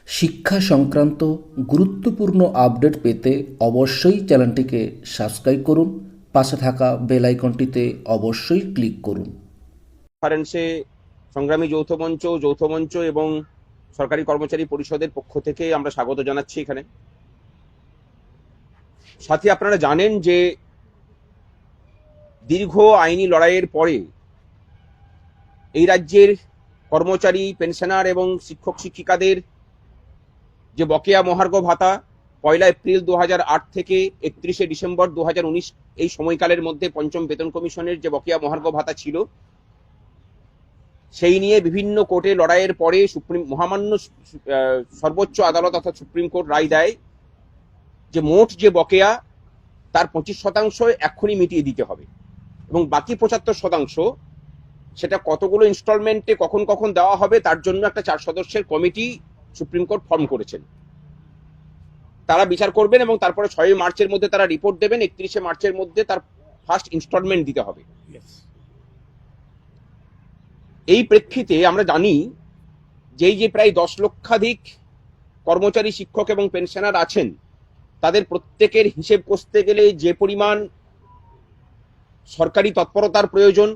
শিক্ষা সংক্রান্ত গুরুত্বপূর্ণ আপডেট পেতে অবশ্যই চ্যানেলটিকে সাবস্ক্রাইব করুন, পাশে থাকা বেল আইকনটিতে অবশ্যই ক্লিক করুন। কনফারেন্সে সংগ্রামী যৌথ মঞ্চ এবং সরকারি কর্মচারী পরিষদের পক্ষ থেকে আমরা স্বাগত জানাচ্ছি। এখানে সাথে আপনারা জানেন যে দীর্ঘ আইনি লড়াইয়ের পরে এই রাজ্যের কর্মচারী, পেনশনার এবং শিক্ষক শিক্ষিকাদের যে বকেয়া মহার্ঘ ভাতা 1 এপ্রিল 2008 থেকে 31 ডিসেম্বর 2019 এই সময়কালের মধ্যে পঞ্চম বেতন কমিশনের যে বকেয়া মহার্ঘ ভাতা ছিল, সেই নিয়ে বিভিন্ন কোর্টে লড়াইয়ের পরে মহামান্য সর্বোচ্চ আদালত অর্থাৎ সুপ্রিম কোর্ট রায় দেয় যে মোট যে বকেয়া তার 25% এক্ষুনি মিটিয়ে দিতে হবে এবং বাকি 75% সেটা কতগুলো ইনস্টলমেন্টে কখন কখন দেওয়া হবে তার জন্য একটা 4 সদস্যের কমিটি সুপ্রিম কোর্ট ফর্ম করেছেন। তারা বিচার করবেন এবং তারপরে 6 মার্চের মধ্যে তারা রিপোর্ট দেবেন। 31 মার্চের মধ্যে তার ফার্স্ট ইনস্টলমেন্ট দিতে হবে। এই প্রেক্ষিতে আমরা জানি যে প্রায় 10 লক্ষাধিক কর্মচারী, শিক্ষক এবং পেনশনার আছেন, তাদের প্রত্যেকের হিসেব কষতে গেলে যে পরিমাণ সরকারি তৎপরতার প্রয়োজন,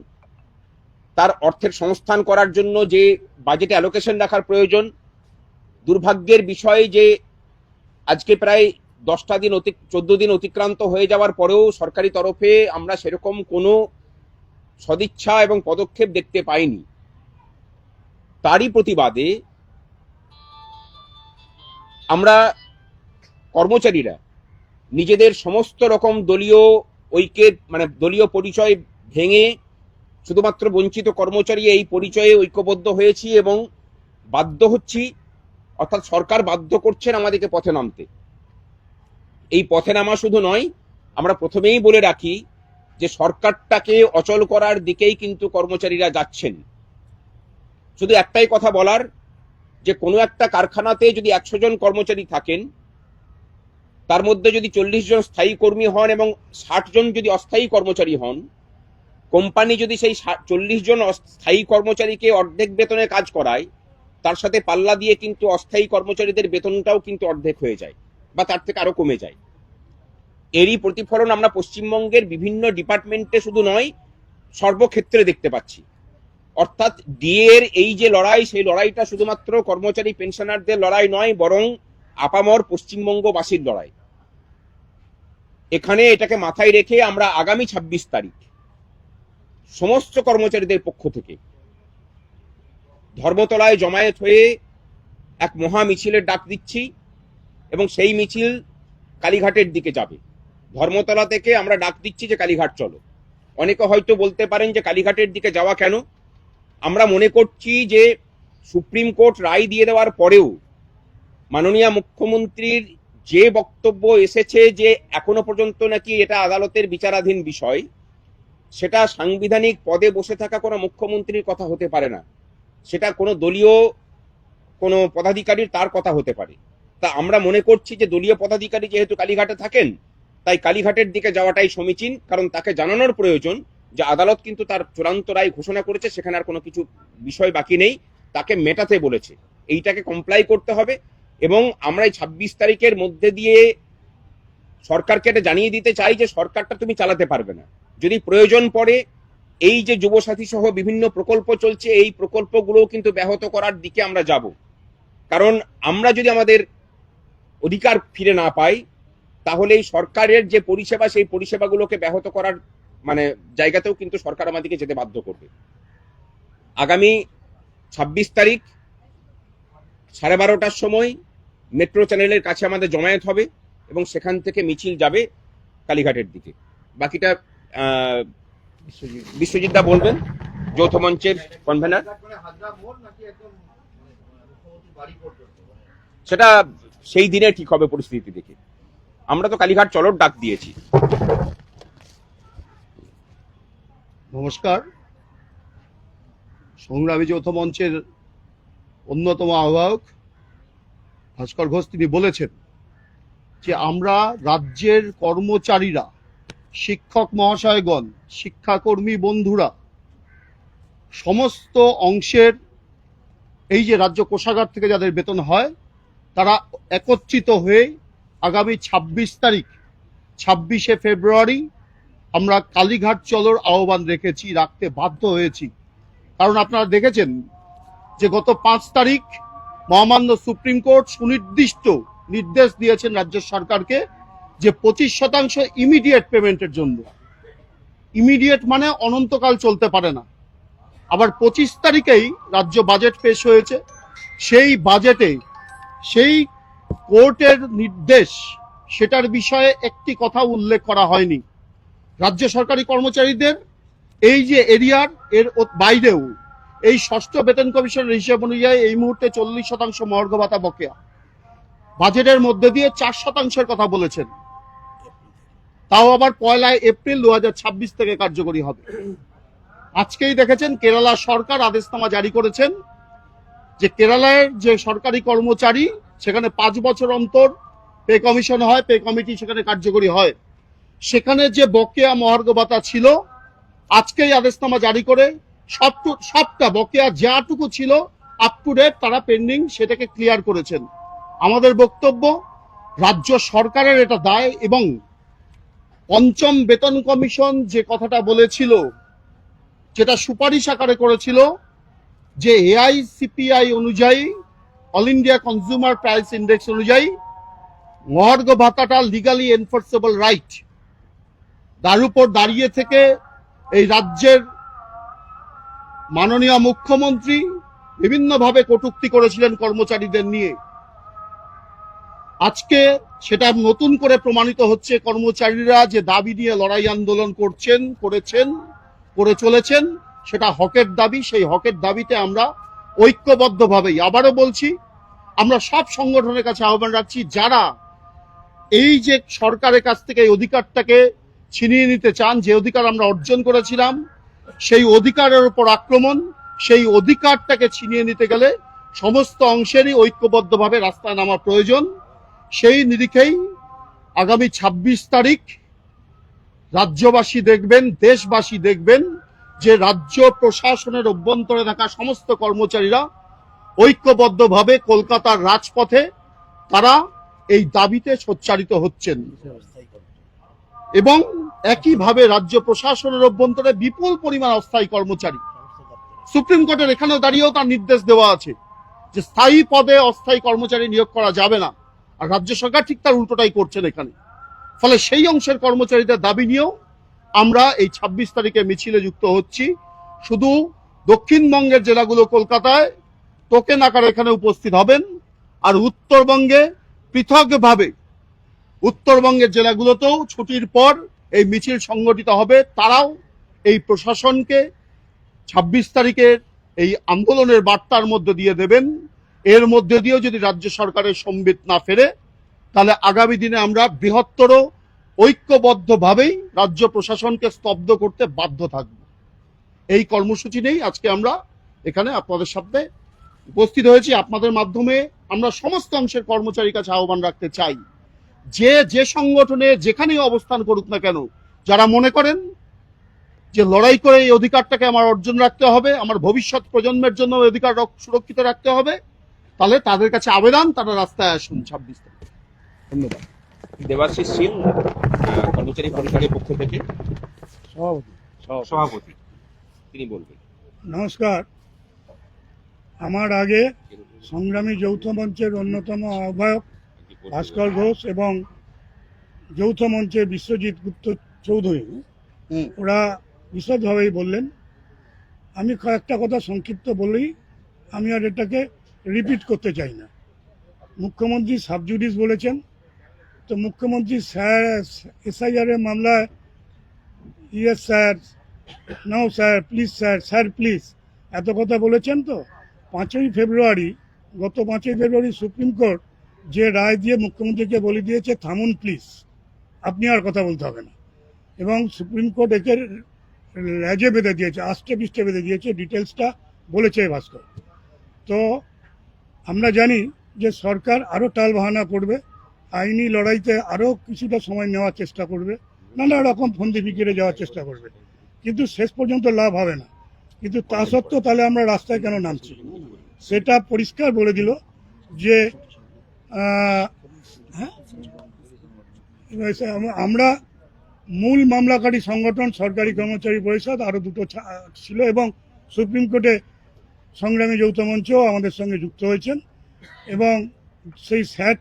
তার অর্থের সংস্থান করার জন্য যে বাজেটে অ্যালোকেশন রাখার প্রয়োজন, দুর্ভাগ্যের বিষয় যে আজকে প্রায় 14 দিন অতিক্রান্ত হয়ে যাওয়ার পরেও সরকারি তরফে আমরা সেরকম কোনো সদিচ্ছা এবং পদক্ষেপ দেখতে পাইনি। তারই প্রতিবাদে আমরা কর্মচারীরা নিজেদের সমস্ত রকম দলীয় ঐক্যের দলীয় পরিচয় ভেঙে শুধুমাত্র বঞ্চিত কর্মচারী এই পরিচয়ে ঐক্যবদ্ধ হয়েছি এবং বাধ্য হচ্ছি, অর্থাৎ সরকার বাধ্য করছেন আমাদেরকে পথে নামতে। এই পথে নামা শুধু নয়, আমরা প্রথমেই বলে রাখি যে সরকারটাকে অচল করার দিকেই কিন্তু কর্মচারীরা যাচ্ছেন। শুধু একটাই কথা বলার, যে কোনো একটা কারখানাতে যদি 100 জন কর্মচারী থাকেন, তার মধ্যে যদি 40 জন স্থায়ী কর্মী হন এবং 60 জন যদি অস্থায়ী কর্মচারী হন, কোম্পানি যদি সেই 40 জন স্থায়ী কর্মচারীকে অর্ধেক বেতনে কাজ করায়, তার সাথে পাল্লা দিয়ে কিন্তু অস্থায়ী কর্মচারীদের বেতনটাও কিন্তু অর্ধেক হয়ে যায় বা তার থেকে আরো কমে যায়। এরই প্রতিফলন আমরা পশ্চিমবঙ্গের বিভিন্ন ডিপার্টমেন্টে শুধু নয়, সর্বক্ষেত্রে দেখতে পাচ্ছি। অর্থাৎ ডিএর এই যে লড়াই, সেই লড়াইটা শুধুমাত্র কর্মচারী পেনশনারদের লড়াই নয়, বরং আপামর পশ্চিমবঙ্গবাসীর লড়াই। এখানে এটাকে মাথায় রেখে আমরা আগামী 26 তারিখ সমস্ত কর্মচারীদের পক্ষ থেকে ধর্মতলায় জমায়েত হয়ে এক মহা মিছিলের ডাক দিচ্ছি এবং সেই মিছিল কালীঘাটের দিকে যাবে। ধর্মতলা থেকে আমরা ডাক দিচ্ছি যে কালীঘাট চলো। অনেকে হয়তো বলতে পারেন যে কালীঘাটের দিকে যাওয়া কেন? আমরা মনে করছি যে সুপ্রিম কোর্ট রায় দিয়ে দেওয়ার পরেও মাননীয় মুখ্যমন্ত্রীর যে বক্তব্য এসেছে যে এখনো পর্যন্ত নাকি এটা আদালতের বিচারাধীন বিষয়, সেটা সাংবিধানিক পদে বসে থাকা কোনো মুখ্যমন্ত্রীর কথা হতে পারে না, সেটা কোনো দলীয় কোনো পদাধিকারীর তার কথা হতে পারে। তা আমরা মনে করছি যে দলীয় পদাধিকারী যেহেতু কালীঘাটে থাকেন, তাই কালীঘাটের দিকে যাওয়াটাই সমীচীন। কারণ তাকে জানানোর প্রয়োজন যে আদালত কিন্তু তার চূড়ান্ত রায় ঘোষণা করেছে, সেখানে আর কোনো কিছু বিষয় বাকি নেই, তাকে মেটাতে বলেছে, এইটাকে কমপ্লাই করতে হবে। এবং আমরা এই 26 তারিখের মধ্যে দিয়ে সরকারকে এটা জানিয়ে দিতে চাই যে সরকারটা তুমি চালাতে পারবে না। যদি প্রয়োজন পড়ে, এই যে যুবসাথী সহ বিভিন্ন প্রকল্প চলছে, এই প্রকল্পগুলো কিন্তু ব্যাহত করার দিকে আমরা যাব। কারণ আমরা যদি আমাদের অধিকার ফিরে না পাই, তাহলে এই সরকারের যে পরিষেবা, সেই পরিষেবাগুলোকে ব্যাহত করার জায়গাতেও কিন্তু সরকার আমাদেরকে যেতে বাধ্য করবে। আগামী 26 তারিখ 12:30টার সময় মেট্রো চ্যানেলের কাছে আমাদের জমায়েত হবে এবং সেখান থেকে মিছিল যাবে কালীঘাটের দিকে। বাকিটা বিশ্বজিৎ দা বলবেন, যৌথ মঞ্চের কনভেনার। সেটা সেই দিনে ঠিক হবে পরিস্থিতি দেখে। আমরা তো কালীঘাট চলোর ডাক দিয়েছি। নমস্কার। সংগ্রামী যৌথ মঞ্চের অন্যতম আহ্বায়ক ভাস্কর ঘোষ তিনি বলেছেন যে আমরা রাজ্যের কর্মচারীরা, শিক্ষক মহাশয়গণ, শিক্ষাকর্মী বন্ধুরা, সমস্ত অংশের এই যে রাজ্য কোষাগার থেকে যাদের বেতন হয়, তারা একত্রিত হয়ে আগামী ২৬ তারিখ ২৬শে ফেব্রুয়ারি আমরা কালীঘাট চলোর আহ্বান রাখতে বাধ্য হয়েছি। কারণ আপনারা দেখেছেন যে গত ৫ তারিখ মহামান্য সুপ্রিম কোর্ট সুনির্দিষ্ট নির্দেশ দিয়েছেন রাজ্য সরকারকে যে ২৫% ইমিডিয়েট পেমেন্টের জন্য। ইমিডিয়েট মানে অনন্তকাল চলতে পারে না। আবার ২৫ তারিখেই রাজ্য বাজেট পেশ হয়েছে, সেই বাজেটে সেই কোর্টের নির্দেশ সেটার বিষয়ে একটি কথা উল্লেখ করা হয়নি। রাজ্য সরকারি কর্মচারীদের এই যে এরিয়ার এর বাইরেও এই ষষ্ঠ বেতন কমিশনের হিসেব অনুযায়ী এই মুহূর্তে ৪০% মহার্ঘ ভাতা বকেয়া। বাজেটের মধ্যে দিয়ে ৪% কথা বলেছেন, তাও আবার ১ এপ্রিল ২০২৬ থেকে কার্যকরী হবে। আজকেই দেখেছেন কেরালা সরকার আদেশনামা জারি করেছেন যে কেরালার যে সরকারি কর্মচারী সেখানে ৫ বছর অন্তর পে কমিশন হয়, পে কমিটি সেখানে কার্যকরী হয়। সেখানে যে বকেয়া মহার্ঘ ভাতা ছিল আজকেই আদেশনামা জারি করে সবটা বকেয়া যাটুকু ছিল আপ টু ডেট তারা পেন্ডিং সেটাকে ক্লিয়ার করেছেন। আমাদের বক্তব্য রাজ্য সরকারের এটা দায়, এবং পঞ্চম বেতন কমিশন যে কথাটা বলেছিল, যেটা সুপারিশ আকারে করেছিল যে এআইসিপিআই অনুযায়ী, all India consumer price index অনুযায়ী মহার্ঘ ভাতাটা লিগালি এনফোর্সেবল রাইট, তার উপর দাঁড়িয়ে থেকে এই রাজ্যের মাননীয় মুখ্যমন্ত্রী বিভিন্নভাবে কটূক্তি করেছিলেন কর্মচারীদের নিয়ে। আজকে সেটা নতুন করে প্রমাণিত হচ্ছে, কর্মচারীরা যে দাবি নিয়ে লড়াই আন্দোলন করে চলেছেন সেটা হকের দাবি। সেই হকের দাবিতে আমরা ঐক্যবদ্ধভাবেই, আবারও বলছি, আমরা সব সংগঠনের কাছে আহ্বান রাখছি যারা এই যে সরকারের কাছ থেকে এই অধিকারটাকে ছিনিয়ে নিতে চান, যে অধিকার আমরা অর্জন করেছিলাম, সেই অধিকারের উপর আক্রমণ, সেই অধিকারটাকে ছিনিয়ে নিতে গেলে সমস্ত অংশেরই ঐক্যবদ্ধভাবে রাস্তায় নামা প্রয়োজন। সেই নিরিখেই আগামী ২৬ তারিখ রাজ্যবাসী দেখবেন, দেশবাসী দেখবেন যে রাজ্য প্রশাসনের অভ্যন্তরে থাকা সমস্ত কর্মচারীরা ঐক্যবদ্ধভাবে কলকাতার রাজপথে তারা এই দাবিতে সোচ্চারিত হচ্ছেন, এবং একইভাবে রাজ্য প্রশাসনের অভ্যন্তরে বিপুল পরিমাণ অস্থায়ী কর্মচারী। সুপ্রিম কোর্টের এখানেও দাঁড়িয়েও তার নির্দেশ দেওয়া আছে যে স্থায়ী পদে অস্থায়ী কর্মচারী নিয়োগ করা যাবে না, আর রাজ্য সরকার ঠিক তার উল্টোটাই করছেন এখানে। ফলে সেই অংশের কর্মচারীদের দাবি নিয়েও আমরা এই ২৬ তারিখে মিছিলে যুক্ত হচ্ছি। শুধু দক্ষিণবঙ্গের জেলাগুলো কলকাতায় টোকেন আকারে এখানে উপস্থিত হবেন, আর উত্তরবঙ্গে পৃথকভাবে উত্তরবঙ্গের জেলাগুলোতেও ছুটির পর এই মিছিল সংগঠিত হবে। তারাও এই প্রশাসনকে ২৬ তারিখের এই আন্দোলনের বার্তার মধ্যে দিয়ে দেবেন। এর মধ্যে দিয়েও যদি রাজ্য সরকারের সম্বিত না ফেরে, তাহলে আগামী দিনে আমরা বৃহত্তর ঐক্যবদ্ধভাবেই রাজ্য প্রশাসনকে স্তব্ধ করতে বাধ্য থাকব। এই কর্মসূচি নিয়েই আজকে আমরা এখানে আপনাদের সামনে উপস্থিত হয়েছি। আপনাদের মাধ্যমে আমরা সমস্ত অংশের কর্মচারীর কাছে আহ্বান রাখতে চাই, যে সংগঠনে যেখানেই অবস্থান করুক না কেন, যারা মনে করেন যে লড়াই করে এই অধিকারটাকে আমার অর্জন রাখতে হবে, আমার ভবিষ্যৎ প্রজন্মের জন্য এই অধিকার সুরক্ষিত রাখতে হবে, তাহলে তাদের কাছে আবেদন, তারা রাস্তায় আসুন ২৬ তারিখ। ধন্যবাদ। দেবাশিস শীল, কর্মচারী পরিষদের পক্ষ থেকে সভাপতি, তিনি বলবেন। নমস্কার। আমার আগে সংগ্রামী যৌথ মঞ্চের অন্যতম আহ্বায়ক ভাস্কর ঘোষ এবং যৌথ মঞ্চের বিশ্বজিৎ গুপ্ত চৌধুরী ওরা বিশদভাবেই বললেন। আমি কয়েকটা কথা সংক্ষিপ্ত বলেই আমি আর এটাকে রিপিট করতে চাই না। মুখ্যমন্ত্রী সাবজুডিস বলেছেন, তো মুখ্যমন্ত্রী স্যার এসআইআর এর মামলায় yes sir, no sir, please sir, sir please এত কথা বলেছেন। তো 5ই ফেব্রুয়ারি, গত 5ই ফেব্রুয়ারি সুপ্রিম কোর্ট যে রায় দিয়ে মুখ্যমন্ত্রীকে বলে দিয়েছে থামুন প্লিজ, আপনি আর কথা বলতে হবে না, এবং সুপ্রিম কোর্ট একে লেজে বেঁধে দিয়েছে, আষ্টে পৃষ্ঠে বেঁধে দিয়েছে, ডিটেলসটা বলেছে ভাস্কর। তো আমরা জানি যে সরকার আরও টালবাহানা করবে, আইনি লড়াইতে আরও কিছুটা সময় নেওয়ার চেষ্টা করবে, নানা রকম ফন্দি ফিকিরে যাওয়ার চেষ্টা করবে, কিন্তু শেষ পর্যন্ত লাভ হবে না। কিন্তু তা সত্ত্বেও তাহলে আমরা রাস্তায় কেন নামছি সেটা পরিষ্কার বলে দিল যে হ্যাঁ, আমরা মূল মামলাকারী সংগঠন সরকারি কর্মচারী পরিষদ, আরো দুটো ছিল, এবং সুপ্রিম কোর্টে সংগ্রামী যৌথ মঞ্চও আমাদের সঙ্গে যুক্ত হয়েছেন। এবং সেই স্যাট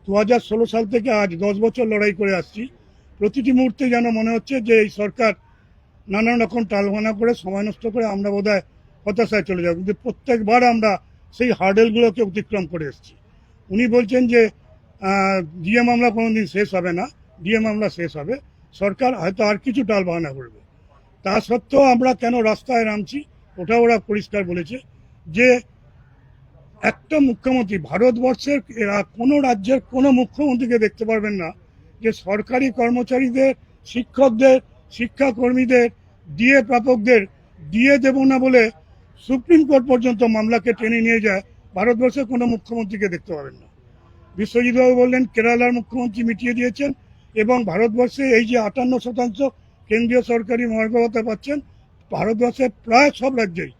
2016 সাল থেকে আজ 10 বছর লড়াই করে আসছি। প্রতিটি মুহূর্তে যেন মনে হচ্ছে যে এই সরকার নানান রকম টালবানা করে, সময় নষ্ট করে আমরা বোধহয় হতাশায় চলে যাব, কিন্তু প্রত্যেকবার আমরা সেই হার্ডেলগুলোকে অতিক্রম করে এসেছি। উনি বলছেন যে ডিএ মামলা কোনোদিন শেষ হবে না, ডিএ মামলা শেষ হবে, সরকার হয়তো আর কিছু টালবাহানা করবে। তা সত্ত্বেও আমরা কেন রাস্তায় নামছি ওটা ওরা পরিষ্কার বলেছে যে একটা মুখ্যমন্ত্রী, ভারতবর্ষের কোনো রাজ্যের কোনো মুখ্যমন্ত্রীকে দেখতে পারবেন না যে সরকারি কর্মচারীদের, শিক্ষকদের, শিক্ষাকর্মীদের, ডিএ প্রাপকদের ডিএ দেব না বলে সুপ্রিম কোর্ট পর্যন্ত মামলাকে টেনে নিয়ে যায়। ভারতবর্ষের কোনো মুখ্যমন্ত্রীকে দেখতে পাবেন না। বিশ্বজিৎবাবু বললেন কেরালার মুখ্যমন্ত্রী মিটিয়ে দিয়েছেন, এবং ভারতবর্ষে এই যে 58% কেন্দ্রীয় সরকারি মহার্ঘ ভাতা পাচ্ছেন, ভারতবর্ষের প্রায় সব রাজ্যেই,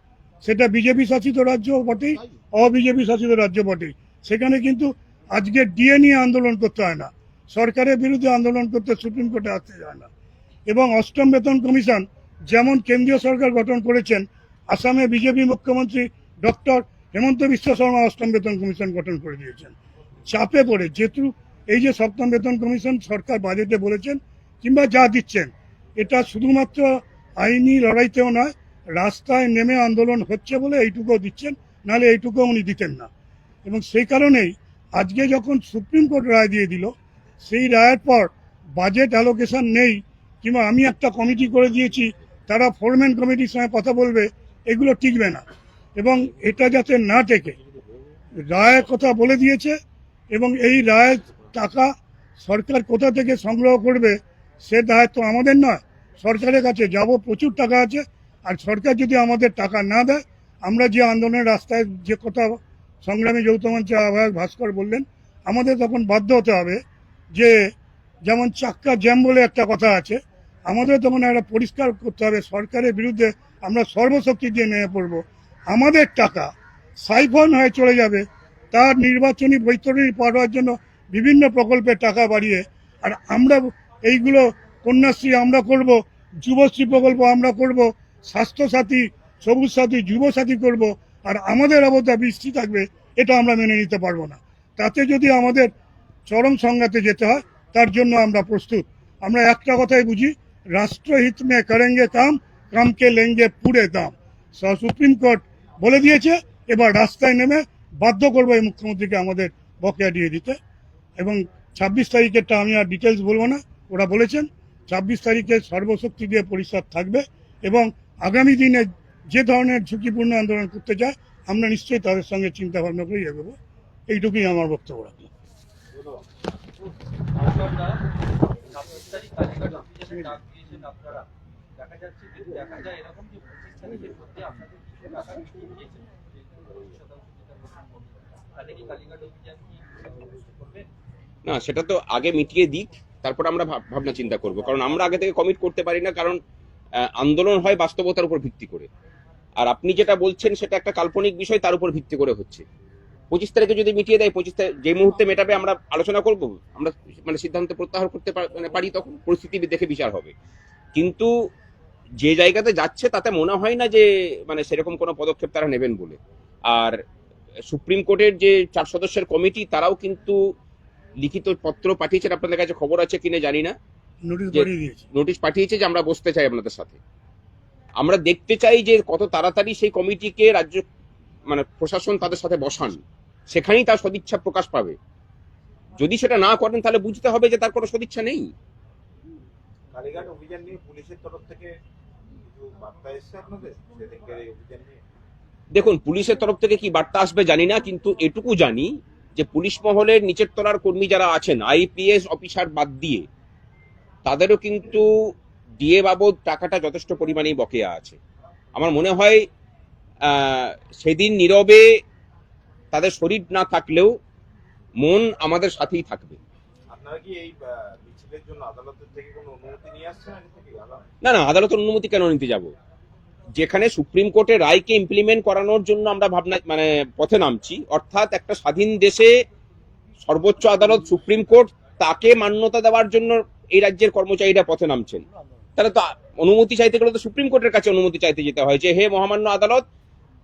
সেটা বিজেপি শাসিত রাজ্য বটেই, অবিজেপি শাসিত রাজ্য বটেই, সেখানে কিন্তু আজকে ডিএ নিয়ে আন্দোলন করতে হয় না, সরকারের বিরুদ্ধে আন্দোলন করতে সুপ্রিম কোর্টে আসতে যায় না। এবং অষ্টম বেতন কমিশন যেমন কেন্দ্রীয় সরকার গঠন করেছেন, আসামে বিজেপি মুখ্যমন্ত্রী ডক্টর হেমন্ত বিশ্ব শর্মা অষ্টম বেতন কমিশন গঠন করে দিয়েছেন চাপে পড়ে। যেহেতু এই যে সপ্তম বেতন কমিশন সরকার বাজেটে বলেছেন, কিংবা যা দিচ্ছেন, এটা শুধুমাত্র আইনি লড়াইতেও নয়, রাস্তায় নেমে আন্দোলন হচ্ছে বলে এইটুকুও দিচ্ছেন, নাহলে এইটুকুও উনি দিতেন না। এবং সেই কারণেই আজকে যখন সুপ্রিম কোর্ট রায় দিয়ে দিল, সেই রায়ের পর বাজেট অ্যালোকেশন নেই, কিংবা আমি একটা কমিটি করে দিয়েছি, তারা ফোরম্যান কমিটির সঙ্গে কথা বলবে, এগুলো টিকবে না। এবং এটা যাতে না টেকে, রায়ের কথা বলে দিয়েছে, এবং এই রায়ের টাকা সরকার কোথা থেকে সংগ্রহ করবে সে দায়িত্ব আমাদের নয়, সরকারের কাছে যাব, প্রচুর টাকা আছে। আর সরকার যদি আমাদের টাকা না দেয়, আমরা যে আন্দোলনের রাস্তায় যে কথা সংগ্রামী যৌথ মঞ্চের আহ্বায়ক ভাস্কর বললেন, আমাদের তখন বাধ্য হতে হবে যে, যেমন চাক্কা জ্যাম বলে একটা কথা আছে, আমাদের তখন একটা পরিষ্কার করতে হবে, সরকারের বিরুদ্ধে আমরা সর্বশক্তি দিয়ে নেমে পড়ব। আমাদের টাকা সাইফন হয়ে চলে যাবে, তার নির্বাচনী বৈতরণী পাওয়ার জন্য বিভিন্ন প্রকল্পের টাকা বাড়িয়ে, আর আমরা এইগুলো কন্যাশ্রী আমরা করব, যুবশ্রী প্রকল্প আমরা করব, স্বাস্থ্যসাথী, সবুজ সাথী, যুব সাথী করব, আর আমাদের অবস্থা বৃষ্টি থাকবে, এটা আমরা মেনে নিতে পারবো না। তাতে যদি আমাদের চরম সংঘাতে যেতে হয়, তার জন্য আমরা প্রস্তুত। আমরা একটা কথাই বুঝি, রাষ্ট্রহিত মে করেঙ্গে কাম, কামকে লেঙ্গে পুরে দাম। সুপ্রিম কোর্ট বলে দিয়েছে, এবার রাস্তায় নেমে বাধ্য করবো এই মুখ্যমন্ত্রীকে আমাদের বকেয়া দিয়ে দিতে। এবং 26 তারিখেরটা আমি আর ডিটেলস বলবো না, ওরা বলেছেন 26 তারিখে সর্বশক্তি দিয়ে পরিষদ থাকবে, এবং আগামী দিনে যে ধরনের ঝুঁকিপূর্ণ আন্দোলন করতে চায় আমরা নিশ্চয়ই তাদের সঙ্গে চিন্তা ভাবনা করে এগোবো। এইটুকুই আমার বক্তব্য রাখলাম। না, সেটা তো আগে মিটিয়ে দিক, তারপর আমরা ভাবনা চিন্তা করব। কারণ আমরা আগে থেকে কমিট করতে পারি না, কারণ আন্দোলন হয় বাস্তবতার উপর ভিত্তি করে। আর আপনি যেটা বলছেন সেটা একটা কাল্পনিক বিষয়, তার উপর ভিত্তি করে হচ্ছে। 25 তারিখে যদি মিটিয়ে দেয়, 25 তারিখ যে মুহূর্তে মেটাবে আমরা আলোচনা করব, আমরা মানে সিদ্ধান্ত প্রত্যাহার করতে পারি, তখন পরিস্থিতি দেখে বিচার হবে। কিন্তু যে জায়গাতে যাচ্ছে তাতে মনে হয় না যে মানে সেরকম কোনো পদক্ষেপ তারা নেবেন বলে। আর সুপ্রিম কোর্টের যে 4 সদস্যের কমিটি, তারাও কিন্তু লিখিত পত্র পাঠিয়েছেন, আপনাদের কাছে খবর আছে কিনা জানি না, নোটিশ পাঠিয়েছে যে আমরা বসতে চাই আপনাদের সাথে। আমরা দেখতে চাই যে কত তাড়াতাড়ি সেই কমিটিকে রাজ্য মানে প্রশাসন তাদের সাথে বসান, সেখানেই তার সদিচ্ছা প্রকাশ পাবে। যদি সেটা না করেন তাহলে বুঝতে হবে যে তার কোনো সদিচ্ছা নেই। কালীঘাট অভিযান নিয়ে পুলিশের তরফ থেকে কিছু বার্তা এসেছে আপনাদের সেদিনকার এই অভিযান নিয়ে? দেখুন, পুলিশের তরফ থেকে কি বার্তা আসবে জানি না, কিন্তু এটুকু জানি যে পুলিশ মহলের নিচের তলার কর্মী যারা আছেন, আইপিএস অফিসার বাদ দিয়ে, তাদেরও কিন্তু ডিএ বাবদ টাকাটা যথেষ্ট পরিমাণেই বকেয়া আছে। আমার মনে হয় সেদিন নীরবে তাদের শরীর না থাকলেও মন আমাদের সাথেই থাকবে। আপনারা কি এই মিছিলের জন্য আদালতের থেকে কোনো অনুমতি নিয়ে আসছেন আগে থেকে? না না, আদালতের অনুমতি কেন নিতে যাব? যেখানে সুপ্রিম কোর্টের রায়কে ইমপ্লিমেন্ট করানোর জন্য আমরা ভাবনা মানে পথে নামছি, অর্থাৎ একটা স্বাধীন দেশে সর্বোচ্চ আদালত সুপ্রিম কোর্ট তাকে মান্যতা দেওয়ার জন্য এই রাজ্যের কর্মচারীরা পথে নামছেন। তাহলে তো অনুমতি চাইতে গেলে তো সুপ্রিম কোর্টের কাছে অনুমতি চাইতে যেতে হয় যে হে মহামান্য আদালত,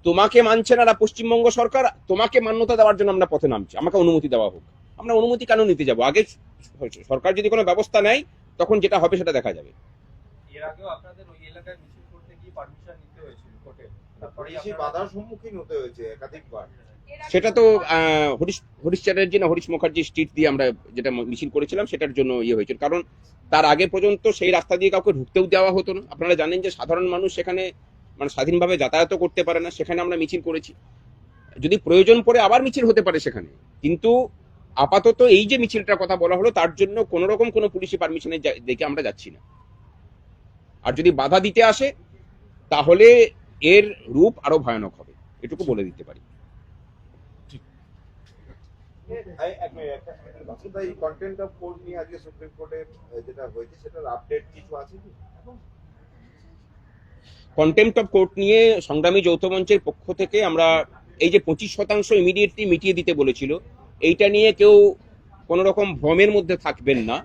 তোমাকে মানছে না পশ্চিমবঙ্গ সরকার, তোমাকে মান্যতা দেওয়ার জন্য আমরা পথে নামছি, আমাকে অনুমতি দেওয়া হোক। আমরা অনুমতি কেন নিতে যাব? আগে সরকার যদি কোনো ব্যবস্থা নেয় তখন যেটা হবে সেটা দেখা যাবে। এর আগেও আপনাদের ওই এলাকায় মিছিল করতে গিয়ে পারমিশন নিতে হয়েছিল কোর্টে, তারপরে পুলিশি বাধার সম্মুখীন হতে হয়েছে একাধিকবার। সেটা তো হরিশ চ্যাটার্জি না হরিশ মুখার্জি স্ট্রিট দিয়ে আমরা যেটা মিছিল করেছিলাম সেটার জন্য ইয়ে হয়েছিল, কারণ তার আগে পর্যন্ত সেই রাস্তা দিয়ে কাউকে ঢুকতেও দেওয়া হতো না। আপনারা জানেন যে সাধারণ মানুষ সেখানে মানে স্বাধীনভাবে যাতায়াত করতে পারে না, সেখানে আমরা মিছিল করেছি। যদি প্রয়োজন পড়ে আবার মিছিল হতে পারে সেখানে, কিন্তু আপাতত এই যে মিছিলটার কথা বলা হলো তার জন্য কোনো রকম কোনো পুলিশি পারমিশনের দেখে আমরা যাচ্ছি না। আর যদি বাধা দিতে আসে তাহলে এর রূপ আরো ভয়ানক হবে, এটুকু বলে দিতে পারি। বাসুদা, এই কন্টেন্ট অফ কোর্ট নিয়ে আজকে সুপ্রিম কোর্টে যেটা হয়েছে সেটার আপডেট কিছু আছে কি? কন্টেম্পট অফ কোর্ট নিয়ে সংগ্রামী যৌথ মঞ্চের পক্ষ থেকে আমরা এই যে 25% ইমিডিয়েটলি মিটিয়ে দিতে বলেছিল, এইটা নিয়ে কেউ কোনো রকম ভ্রমের মধ্যে থাকবেন না।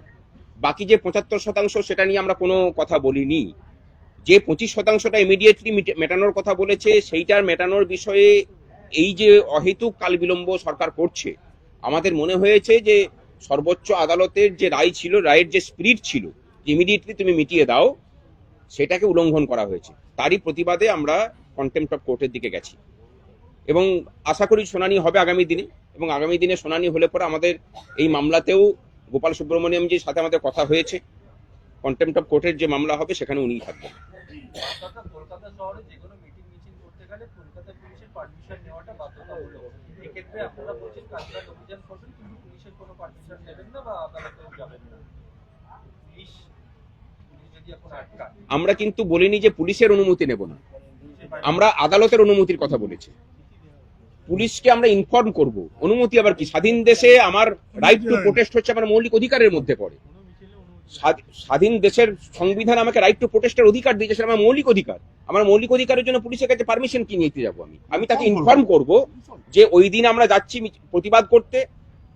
বাকি যে 75% সেটা নিয়ে আমরা কোনো কথা বলিনি। যে 25%টা ইমিডিয়েটলি মেটানোর কথা বলেছে সেইটার মেটানোর বিষয়ে এই যে অহেতুক কাল বিলম্ব সরকার করছে, আমাদের মনে হয়েছে যে সর্বোচ্চ আদালতের যে রায় ছিল, রায়ের যে স্পিরিট ছিল ইমিডিয়েটলি তুমি মিটিয়ে দাও, সেটাকে উল্লঙ্ঘন করা হয়েছে। তারই প্রতিবাদে আমরা কন্টেম্পট অফ কোর্টের দিকে গেছি এবং আশা করি শুনানি হবে আগামী দিনে। এবং আগামী দিনে শুনানি হলে পরে আমাদের এই মামলাতেও গোপাল সুব্রমণিয়ামজির সাথে আমাদের কথা হয়েছে, কন্টেম্পট অফ কোর্টের যে মামলা হবে সেখানে উনিই থাকবেন। অর্থাৎ কলকাতা শহরে যে কোনো মিটিং মিছিল করতে গেলে কলকাতা পুলিশের পারমিশন নেওয়াটা বাধ্যতামূলক। এক্ষেত্রে আপনারা বলছেন কালীঘাট অভিযান করবেন কিন্তু পুলিশের কোনো পারমিশন নেবেন না বা আদালতেও যাবেন না। পুলিশ যদি এখন আটকায়, আমরা কিন্তু বলিনি যে পুলিশের অনুমতি নেব না, আমরা আদালতের অনুমতির কথা বলেছি। পুলিশকে আমরা ইনফর্ম করব, অনুমতি আবার কি? স্বাধীন দেশে আমার রাইট টু প্রোটেস্ট হচ্ছে আমার মৌলিক অধিকারের মধ্যে পড়ে। স্বাধীন দেশের সংবিধান আমাকে রাইট টু প্রোটেস্টের অধিকার দিয়েছে, সেটা আমার মৌলিক অধিকার। আমার মৌলিক অধিকারের জন্য পুলিশের কাছে পারমিশন কি নিতে যাবো? আমি তাকে ইনফর্ম করব যে ওই দিন আমরা যাচ্ছি প্রতিবাদ করতে,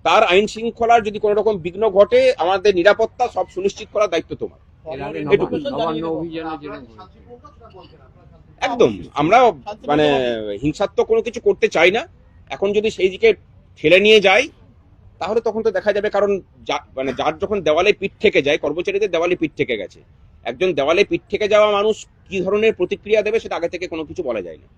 তার আইন শৃঙ্খলার যদি কোনো রকম বিঘ্ন ঘটে আমাদের নিরাপত্তা সব সুনিশ্চিত করার দায়িত্ব তোমার। এটুকু। একদম আমরা মানে হিংসাত্মক কোনো কিছু করতে চাই না। এখন যদি সেই দিকে ঠেলে নিয়ে যায় তাহলে তখন তো দেখা যাবে, কারণ মানে যার যখন দেওয়ালে পিঠ থেকে যায়, কর্মচারীদের দেওয়ালে পিঠ থেকে গেছে, একজন দেওয়ালে পিঠ থেকে যাওয়া মানুষ কি ধরনের প্রতিক্রিয়া দেবে সেটা আগে থেকে কোনো কিছু বলা যায় না।